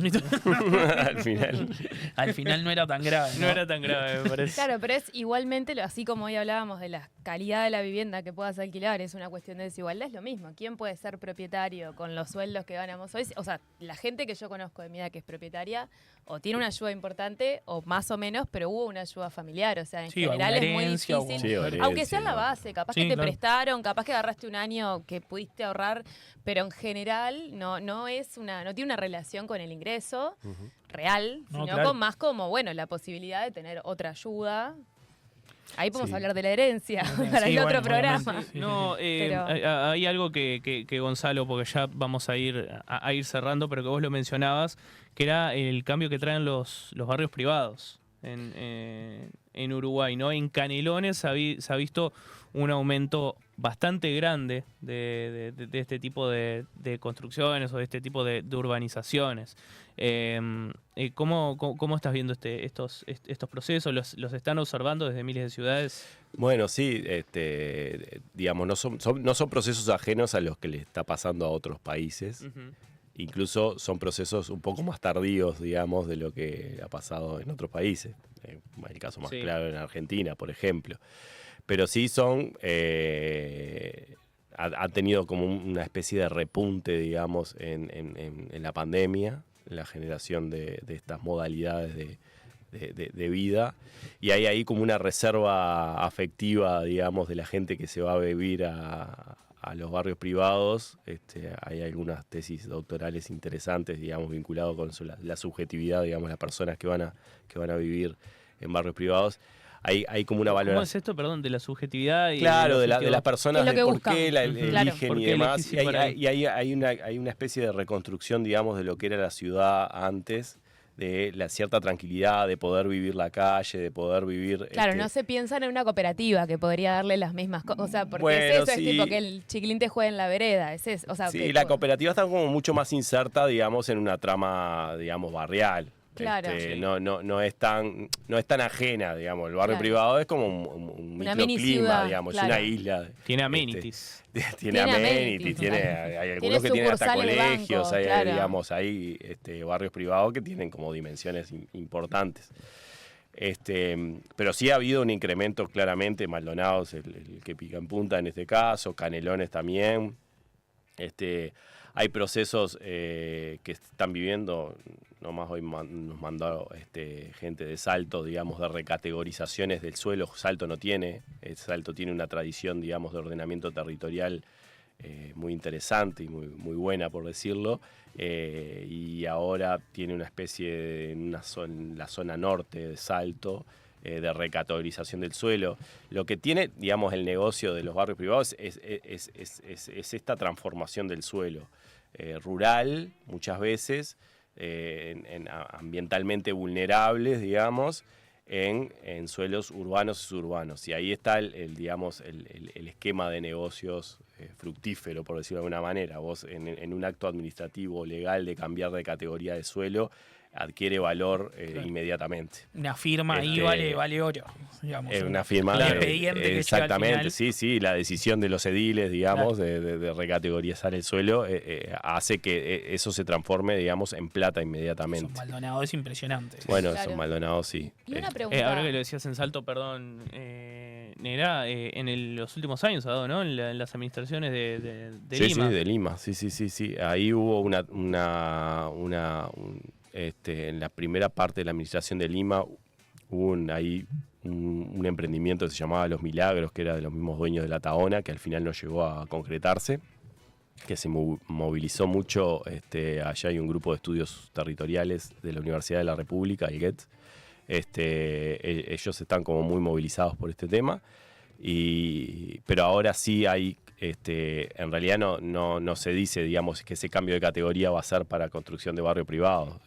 Al final no era tan grave. No era tan grave, me parece. Claro, pero es igualmente, así como hoy hablábamos de la calidad de la vivienda que puedas alquilar, es una cuestión de desigualdad, es lo mismo. ¿Quién puede ser propietario con los sueldos que ganamos hoy? O sea, la gente que yo conozco de mi edad que es propietaria, o tiene una ayuda importante, o más o menos, pero hubo una ayuda familiar. O sea, en general es muy difícil. Aunque sea la base, capaz que te prestaron, capaz que agarraste un año que pudiste ahorrar, pero en general no tiene una relación con el ingreso real, sino con más como, bueno, la posibilidad de tener otra ayuda. Ahí podemos hablar de la herencia para el otro programa. No, hay algo que Gonzalo, porque ya vamos a ir cerrando, pero que vos lo mencionabas, que era el cambio que traen los barrios privados en Uruguay, ¿no? En Canelones se ha visto un aumento bastante grande de este tipo de construcciones o de este tipo de urbanizaciones. ¿Cómo estás viendo estos procesos? ¿Los están observando desde miles de ciudades? Bueno, sí, digamos, no son procesos ajenos a los que le está pasando a otros países. Incluso son procesos un poco más tardíos, digamos, de lo que ha pasado en otros países. El caso más claro en Argentina, por ejemplo. Pero sí ha tenido como una especie de repunte, digamos, en la pandemia, en la generación de estas modalidades de vida. Y hay ahí como una reserva afectiva, digamos, de la gente que se va a vivir a los barrios privados. Hay algunas tesis doctorales interesantes, digamos, vinculadas con la subjetividad, digamos, las personas que van a vivir en barrios privados. Hay como una valoración. ¿Cómo es esto, perdón, de la subjetividad? Claro, de las personas, de por qué la eligen y demás. Y hay una especie de reconstrucción, digamos, de lo que era la ciudad antes, de la cierta tranquilidad, de poder vivir la calle, de poder vivir... Claro, no se piensan en una cooperativa que podría darle las mismas cosas. O sea, porque es tipo que el chiquilín te juegue en la vereda. Es eso. O sea, la cooperativa está como mucho más inserta, digamos, en una trama, digamos, barrial. Claro. No es tan ajena, digamos. El barrio privado es como un microclima, digamos, es una isla. Tiene amenities. Tiene amenities, hay algunos que tienen hasta colegios, banco, digamos, hay barrios privados que tienen como dimensiones importantes. Pero sí ha habido un incremento claramente. Maldonado es el que pica en punta en este caso, Canelones también. Hay procesos que están viviendo, nomás hoy nos mandó gente de Salto, digamos, de recategorizaciones del suelo. Salto no tiene, Salto tiene una tradición, digamos, de ordenamiento territorial muy interesante y muy buena, por decirlo, y ahora tiene una especie en la zona norte de Salto, de recategorización del suelo. Lo que tiene, digamos, el negocio de los barrios privados es esta transformación del suelo rural, muchas veces, ambientalmente vulnerables, digamos, en suelos urbanos y suburbanos. Y ahí está el esquema de negocios fructífero, por decirlo de alguna manera. Vos en un acto administrativo legal de cambiar de categoría de suelo, adquiere valor inmediatamente. Una firma ahí vale oro, digamos. Una firma exactamente, sí, la decisión de los ediles, digamos, de recategorizar el suelo, hace que eso se transforme, digamos, en plata inmediatamente. Son Maldonado es impresionante. Bueno, son Maldonado, sí. Y una pregunta. Ahora que lo decías en Salto, perdón, genera en los últimos años, ha dado, ¿no? En las administraciones de sí, Lima. Sí, de Lima, sí. Ahí hubo en la primera parte de la administración de Lima hubo un emprendimiento que se llamaba Los Milagros, que era de los mismos dueños de la Tahona, que al final no llegó a concretarse, que se movilizó mucho. Allá hay un grupo de estudios territoriales de la Universidad de la República, el GET. Ellos están como muy movilizados por este tema, pero ahora sí hay, en realidad no se dice, digamos, que ese cambio de categoría va a ser para construcción de barrio privado,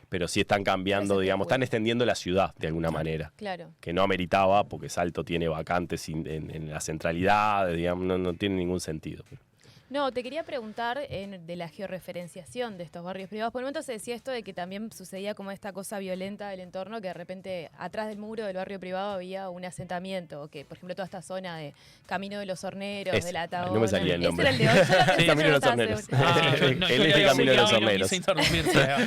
pero sí están cambiando, digamos, están extendiendo la ciudad de alguna manera, claro, que no ameritaba, porque Salto tiene vacantes en la centralidad, digamos, no tiene ningún sentido. No, te quería preguntar de la georreferenciación de estos barrios privados. Por el momento se decía esto de que también sucedía como esta cosa violenta del entorno, que de repente atrás del muro del barrio privado había un asentamiento, o que por ejemplo toda esta zona de Camino de los Horneros, de la Tahona. No me salía el nombre. Ese era el de hoy. Sí, Camino de los Horneros. El Camino de los Horneros.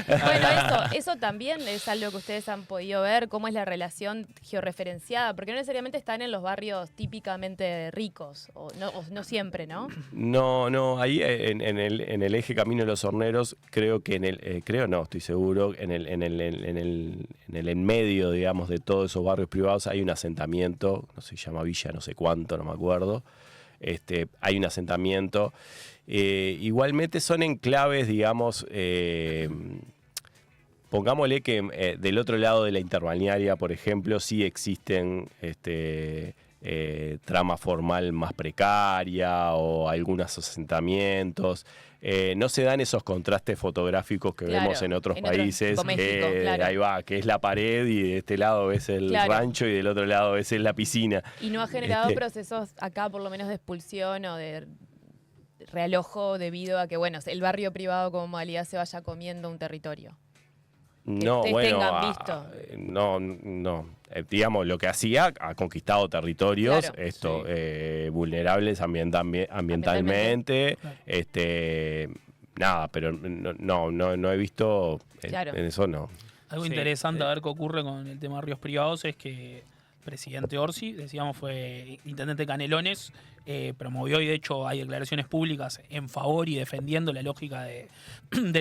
Bueno, eso también es algo que ustedes han podido ver, cómo es la relación georreferenciada, porque no necesariamente están en los barrios típicamente ricos, o no siempre, ¿no? No, ahí en el eje Camino de los Horneros, creo que estoy seguro, en el en medio, digamos, de todos esos barrios privados hay un asentamiento, no se llama Villa no sé cuánto, no me acuerdo. Hay un asentamiento. Igualmente son enclaves, digamos, pongámosle que del otro lado de la interbalnearia, por ejemplo, sí existen trama formal más precaria o algunos asentamientos. No se dan esos contrastes fotográficos que vemos en otros países. México, claro. Ahí va, que es la pared y de este lado ves el rancho y del otro lado ves la piscina. Y no ha generado procesos acá, por lo menos de expulsión o de realojo, debido a que, bueno, el barrio privado como modalidad se vaya comiendo un territorio. No, digamos, lo que hacía, ha conquistado territorios, vulnerables ambientalmente, nada, pero no he visto, en eso no. Algo interesante a ver qué ocurre con el tema de barrios privados es que el presidente Orsi, decíamos, fue intendente de Canelones, promovió, y de hecho hay declaraciones públicas en favor y defendiendo la lógica de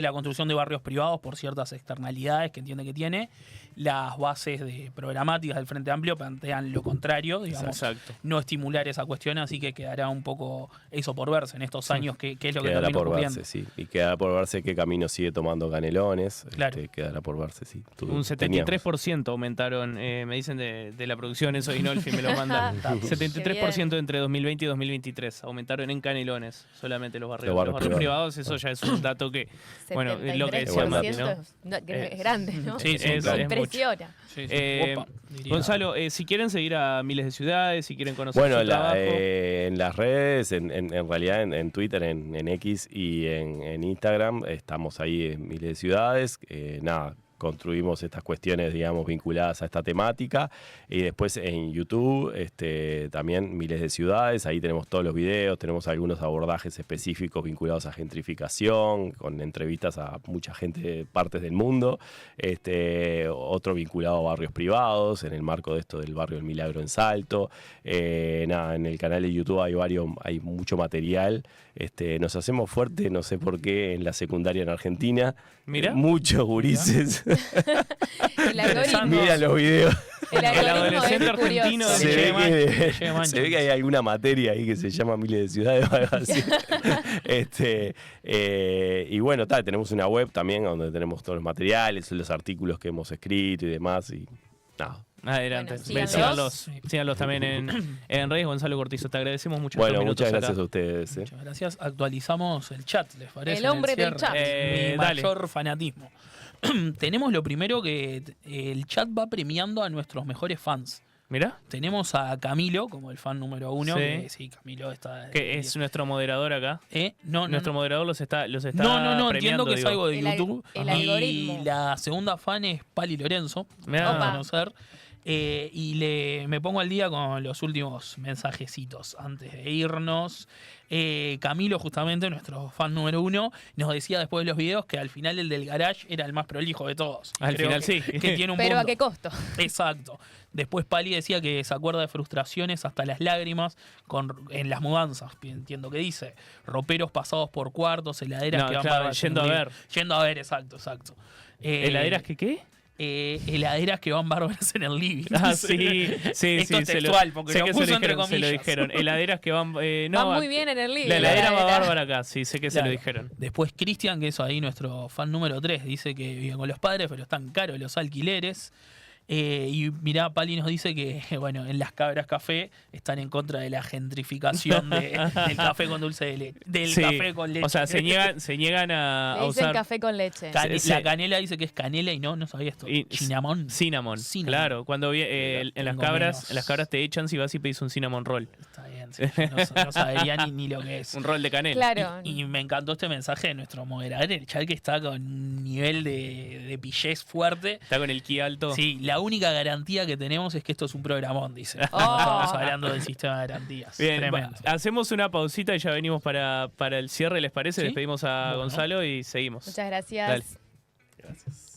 la construcción de barrios privados por ciertas externalidades que entiende que tiene. Las bases programáticas del Frente Amplio plantean lo contrario, digamos, no estimular esa cuestión, así que quedará un poco eso por verse en estos años, qué es lo que termina ocurriendo. Y quedará por verse qué camino sigue tomando Canelones, quedará por verse, sí. Un 73% aumentaron, me dicen de la producción, eso Inolfi me lo mandan. 73% entre 2020 y 2023 aumentaron en Canelones solamente los barrios privados. Eso ya es un dato que, bueno, lo que decía Mati, ¿no? Es grande, ¿no? Sí, impresiona. Gonzalo, si quieren seguir a Miles de Ciudades, si quieren conocer su trabajo. En las redes, en realidad en Twitter, en X y en Instagram, estamos ahí en Miles de Ciudades. Construimos estas cuestiones, digamos, vinculadas a esta temática. Y después en YouTube, también Miles de Ciudades. Ahí tenemos todos los videos, tenemos algunos abordajes específicos vinculados a gentrificación, con entrevistas a mucha gente de partes del mundo. Otro vinculado a barrios privados, en el marco de esto del barrio del Milagro en Salto. En el canal de YouTube hay mucho material. Nos hacemos fuerte, no sé por qué, en la secundaria en Argentina. Mira. Muchos gurises. El algoritmo. Mira los videos. El adolescente argentino se ve que hay alguna materia ahí que se llama Miles de Ciudades o algo así. Y bueno, tenemos una web también donde tenemos todos los materiales, los artículos que hemos escrito y demás. Y nada. Adelante. Bueno, síganlos también en redes. Gonzalo Cortizo, te agradecemos mucho. Bueno, muchas gracias a ustedes. Muchas gracias. Actualizamos el chat, ¿les parece? El hombre del chat. Mi mayor fanatismo. Tenemos lo primero, que el chat va premiando a nuestros mejores fans. Mirá. Tenemos a Camilo como el fan número 1. Sí, Camilo está... Que es nuestro moderador acá. Nuestro moderador los está No, premiando, entiendo que es algo de YouTube. El algoritmo. Y la segunda fan es Pali Lorenzo. Vamos a conocer. Y me pongo al día con los últimos mensajecitos antes de irnos. Camilo, justamente, nuestro fan número 1, nos decía después de los videos que al final el del garage era el más prolijo de todos. Al final sí. Que tiene un Pero punto. ¿a qué costo? Exacto. Después Pali decía que se acuerda de frustraciones hasta las lágrimas en las mudanzas. Entiendo que dice. Roperos pasados por cuartos, heladeras que van bárbaras. Yendo a ver. Yendo a ver, exacto. ¿Heladeras que qué? Heladeras que van bárbaras en el living. Ah, sí. Esto es textual, porque lo puso entre comillas. Se lo dijeron. Heladeras que van... van muy bien en el living. La heladera va bárbara acá, sí, sé que se lo dijeron. Después Cristian, que es ahí nuestro fan número 3, dice que viven con los padres, pero están caros los alquileres. Y mirá, Pali nos dice que, bueno, en las Cabras Café están en contra de la gentrificación del café con dulce de leche. Del café con leche. O sea, se niegan a Le dicen usar... café con leche. La canela dice que es canela y no sabía esto. Cinnamon. Cinnamon. Claro, cuando en las cabras te echan si vas y pedís un cinnamon roll. Está bien, sí, no sabería ni lo que es. Un roll de canela. Claro. Y me encantó este mensaje de nuestro moderador, el chat que está con un nivel de pillez fuerte. Está con el ki alto. Sí, la única garantía que tenemos es que esto es un programón, dice. Estamos hablando del sistema de garantías. Bien, tremendo. Hacemos una pausita y ya venimos para el cierre, ¿les parece? ¿Sí? Despedimos a Gonzalo y seguimos. Muchas gracias. Dale. Gracias.